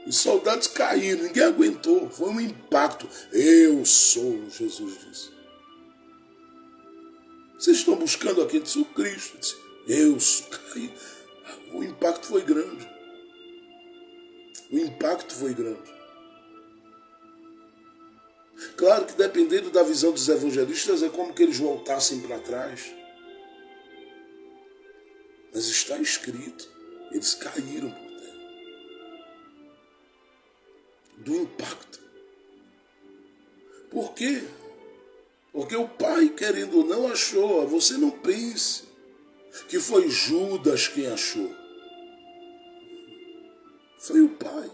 Os soldados caíram, ninguém aguentou, foi um impacto. Eu sou, Jesus disse. Vocês estão buscando aquele o Cristo. Disse, eu sou. O impacto foi grande. O impacto foi grande. Claro que dependendo da visão dos evangelistas é como que eles voltassem para trás. Mas está escrito, eles caíram por terra. Do impacto. Por quê? Porque o pai, querendo ou não, achou. Você não pense que foi Judas quem achou. Foi o pai.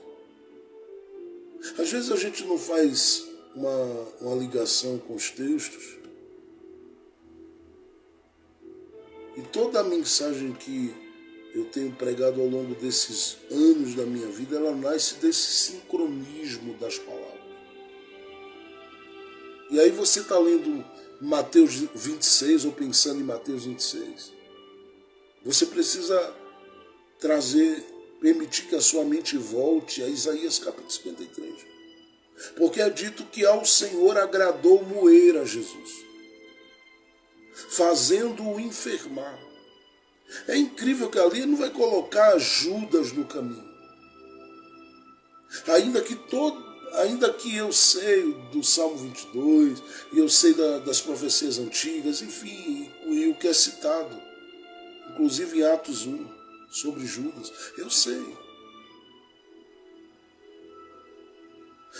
Às vezes a gente não faz uma ligação com os textos. E toda a mensagem que eu tenho pregado ao longo desses anos da minha vida, ela nasce desse sincronismo das palavras. E aí você está lendo Mateus 26 ou pensando em Mateus 26. Você precisa permitir que a sua mente volte a Isaías capítulo 53. Porque é dito que ao Senhor agradou moer a Jesus, fazendo-o enfermar. É incrível que ali não vai colocar Judas no caminho. Ainda que eu sei do Salmo 22, e eu sei das profecias antigas, enfim, e o que é citado, inclusive em Atos 1, sobre Judas, eu sei.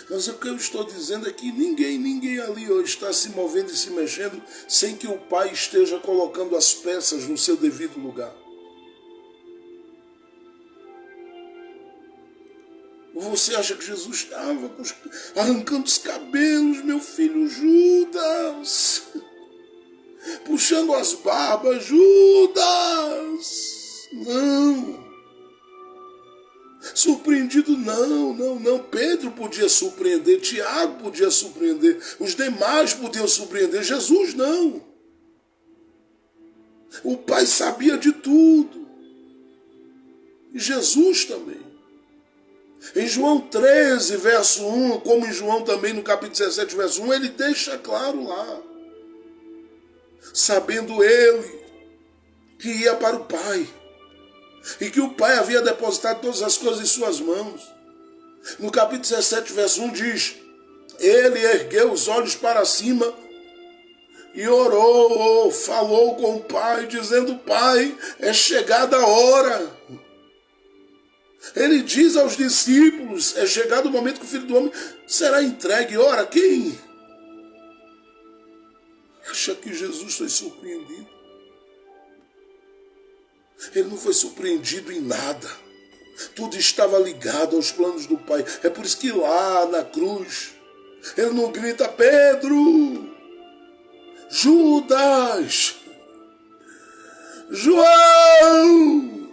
Mas o que eu estou dizendo é que ninguém ali hoje está se movendo e se mexendo sem que o Pai esteja colocando as peças no seu devido lugar. Você acha que Jesus estava arrancando os cabelos, meu filho Judas? Puxando as barbas, Judas? Não. Surpreendido, não. Pedro podia surpreender, Tiago podia surpreender, os demais podiam surpreender, Jesus não. O Pai sabia de tudo. E Jesus também. Em João 13, verso 1, como em João também no capítulo 17, verso 1, ele deixa claro lá. Sabendo ele que ia para o Pai. E que o Pai havia depositado todas as coisas em suas mãos. No capítulo 17, verso 1 diz, ele ergueu os olhos para cima e orou, falou com o Pai, dizendo, Pai, é chegada a hora. Ele diz aos discípulos, é chegado o momento que o Filho do Homem será entregue. Ora, quem acha que Jesus foi surpreendido? Ele não foi surpreendido em nada. Tudo estava ligado aos planos do Pai. É por isso que lá na cruz, ele não grita, Pedro, Judas, João,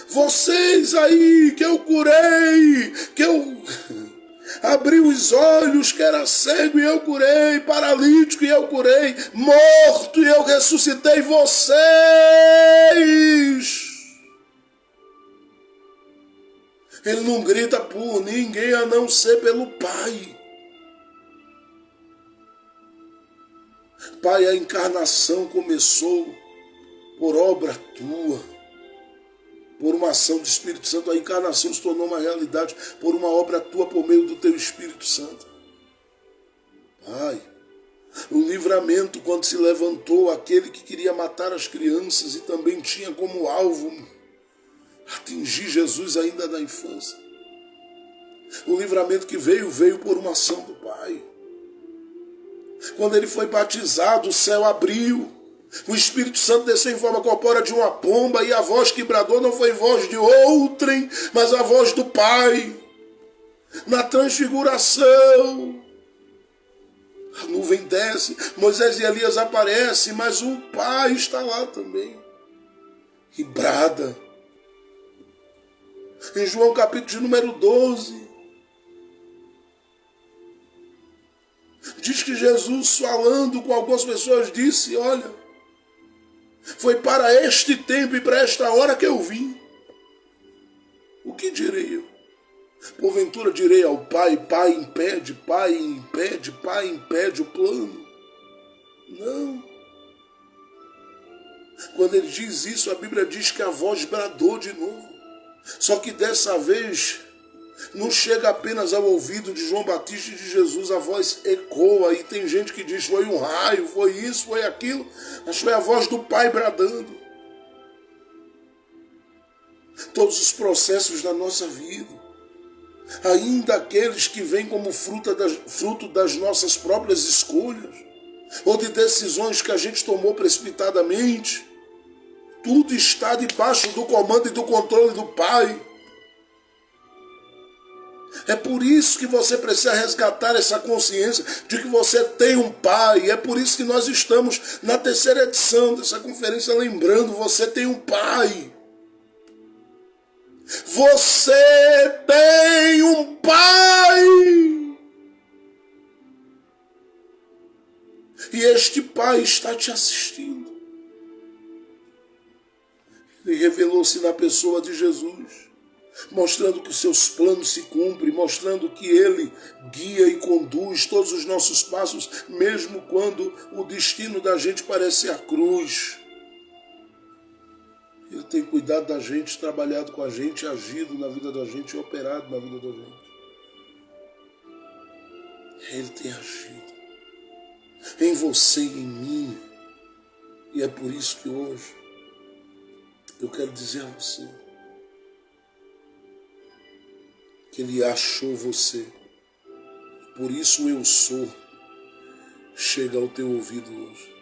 vocês aí que eu curei, que eu abri os olhos, que era cego e eu curei, paralítico e eu curei, morto e eu ressuscitei vocês. Ele não grita por ninguém a não ser pelo Pai. Pai, a encarnação começou por obra tua. Por uma ação do Espírito Santo, a encarnação se tornou uma realidade por uma obra tua por meio do teu Espírito Santo. Pai, o livramento quando se levantou aquele que queria matar as crianças e também tinha como alvo atingir Jesus ainda na infância. O livramento que veio por uma ação do Pai. Quando ele foi batizado, o céu abriu. O Espírito Santo desceu em forma corpórea de uma pomba e a voz que bradou não foi voz de outrem, mas a voz do Pai. Na transfiguração, a nuvem desce, Moisés e Elias aparecem, mas o Pai está lá também. E brada. Em João capítulo de número 12, diz que Jesus, falando com algumas pessoas, disse: olha, foi para este tempo e para esta hora que eu vim. O que direi eu? Porventura direi ao Pai: Pai impede, Pai impede, Pai impede o plano. Não. Quando ele diz isso, a Bíblia diz que a voz bradou de novo. Só que dessa vez não chega apenas ao ouvido de João Batista e de Jesus, a voz ecoa, e tem gente que diz: foi um raio, foi isso, foi aquilo, mas foi a voz do Pai bradando. Todos os processos da nossa vida, ainda aqueles que vêm como fruto das nossas próprias escolhas, ou de decisões que a gente tomou precipitadamente, tudo está debaixo do comando e do controle do Pai. É por isso que você precisa resgatar essa consciência de que você tem um Pai. É por isso que nós estamos na 3ª edição dessa conferência, lembrando: você tem um Pai. Você tem um Pai. E este Pai está te assistindo. Ele revelou-se na pessoa de Jesus, mostrando que os seus planos se cumprem, mostrando que Ele guia e conduz todos os nossos passos, mesmo quando o destino da gente parece a cruz. Ele tem cuidado da gente, trabalhado com a gente, agido na vida da gente e operado na vida da gente. Ele tem agido em você e em mim. E é por isso que hoje eu quero dizer a você que Ele achou você. Por isso eu sou chega ao teu ouvido hoje.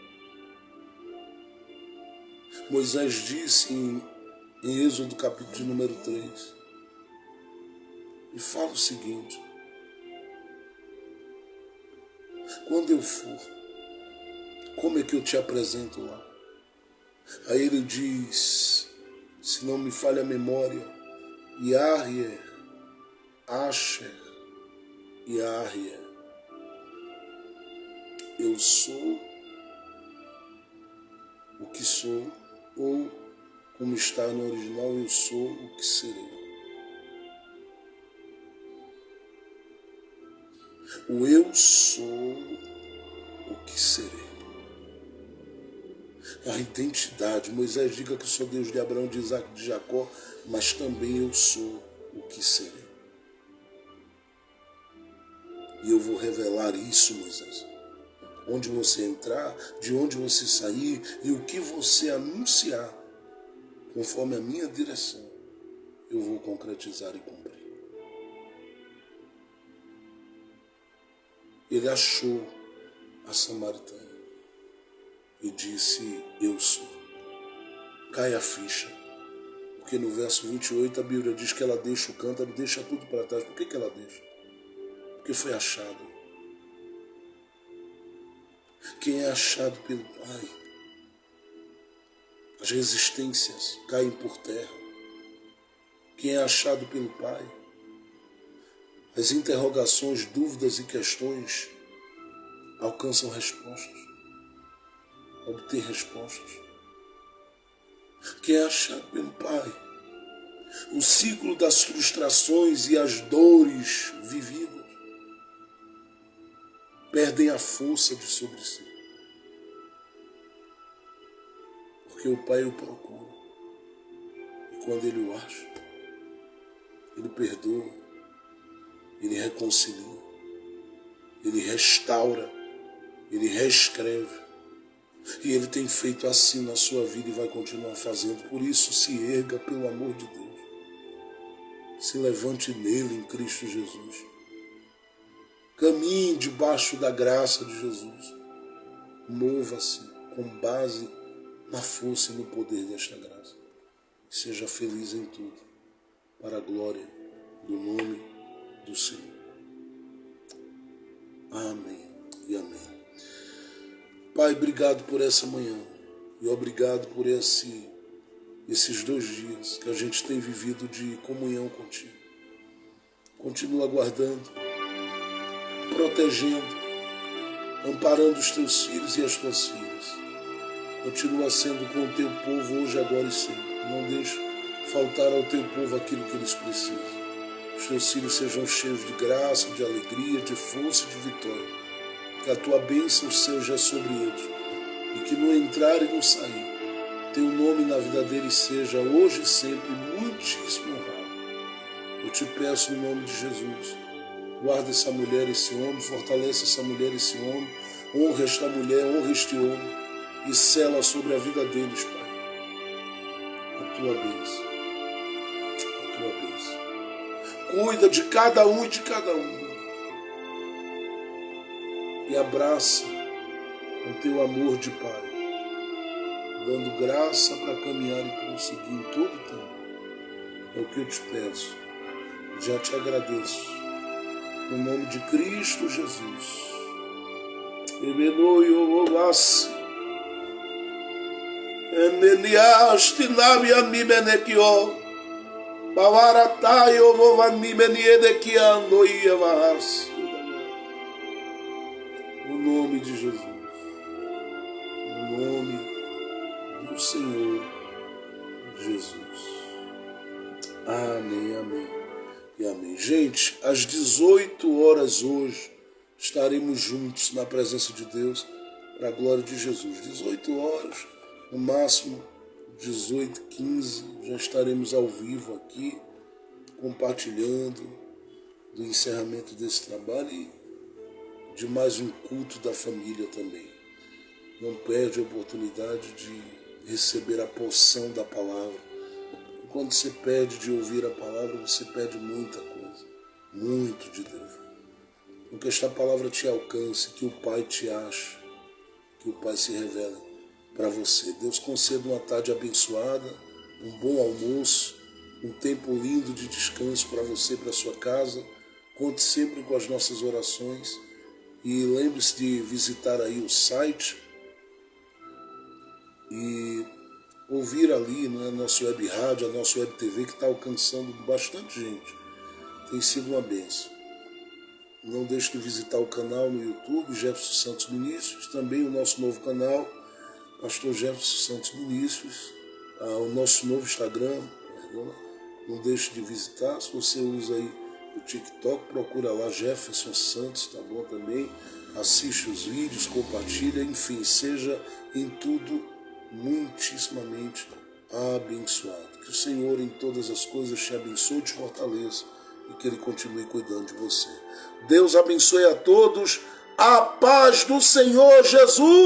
Moisés disse em Êxodo capítulo de número 3, e fala o seguinte: quando eu for, como é que eu te apresento lá? Aí ele diz, se não me falha a memória, Yahweh, Asher, Yahweh, eu sou o que sou, ou como está no original, eu sou o que serei. O eu sou o que serei. A identidade. Moisés diga que sou Deus de Abraão, de Isaac, de Jacó, mas também eu sou o que serei. E eu vou revelar isso, Moisés. Onde você entrar, de onde você sair e o que você anunciar, conforme a minha direção, eu vou concretizar e cumprir. Ele achou a samaritana e disse: eu sou. Cai a ficha. Porque no verso 28 a Bíblia diz que ela deixa o cântaro, deixa tudo para trás. Por que ela deixa? Porque foi achado. Quem é achado pelo Pai, as resistências caem por terra. Quem é achado pelo Pai, as interrogações, dúvidas e questões alcançam respostas, obter respostas. Quem é achado pelo Pai, o ciclo das frustrações e as dores vividas perdem a força de sobre si. Porque o Pai o procura. E quando Ele o acha, Ele perdoa, Ele reconcilia, Ele restaura, Ele reescreve. E Ele tem feito assim na sua vida e vai continuar fazendo. Por isso, se erga pelo amor de Deus. Se levante nele, em Cristo Jesus. Caminhe debaixo da graça de Jesus. Mova-se com base na força e no poder desta graça. Seja feliz em tudo, para a glória do nome do Senhor. Amém e amém. Pai, obrigado por essa manhã e obrigado por esse esses 2 dias que a gente tem vivido de comunhão contigo. Continua guardando, protegendo, amparando os teus filhos e as tuas filhas. Continua sendo com o teu povo hoje, agora e sempre. Não deixe faltar ao teu povo aquilo que eles precisam. Os teus filhos sejam cheios de graça, de alegria, de força e de vitória. Que a tua bênção seja sobre eles. E que no entrar e no sair, teu nome na vida deles seja hoje e sempre muitíssimo honrado. Eu te peço no nome de Jesus. Guarda essa mulher, esse homem, fortalece essa mulher, esse homem, honra esta mulher, honra este homem e sela sobre a vida deles, Pai, a tua bênção, a tua bênção. Cuida de cada um e de cada uma e abraça com teu amor de Pai, dando graça para caminhar e prosseguir em todo o tempo. É o que eu te peço, já te agradeço. No nome de Cristo Jesus. No nome de Jesus. No nome do Senhor Jesus. Amém, amém e amém. Gente, às 18 horas hoje estaremos juntos na presença de Deus para a glória de Jesus. 18 horas, no máximo 18h15, já estaremos ao vivo aqui, compartilhando do encerramento desse trabalho e de mais um culto da família também. Não perde a oportunidade de receber a porção da palavra. E quando você perde de ouvir a palavra, você perde muita coisa, muito de Deus. Então que esta palavra te alcance, que o Pai te ache, que o Pai se revele para você. Deus conceda uma tarde abençoada, um bom almoço, um tempo lindo de descanso para você, para sua casa. Conte sempre com as nossas orações e lembre-se de visitar aí o site e ouvir ali, né, a nossa web rádio, a nossa web TV, que está alcançando bastante gente. Tem sido uma bênção. Não deixe de visitar o canal no YouTube, Jefferson Santos Ministros, também o nosso novo canal, Pastor Jefferson Santos Ministros, o nosso novo Instagram. Não deixe de visitar. Se você usa aí o TikTok, procura lá Jefferson Santos, tá bom também. Assiste os vídeos, compartilha, enfim, seja em tudo muitíssimamente abençoado. Que o Senhor em todas as coisas te abençoe e te fortaleça e que Ele continue cuidando de você. Deus abençoe a todos. A paz do Senhor Jesus!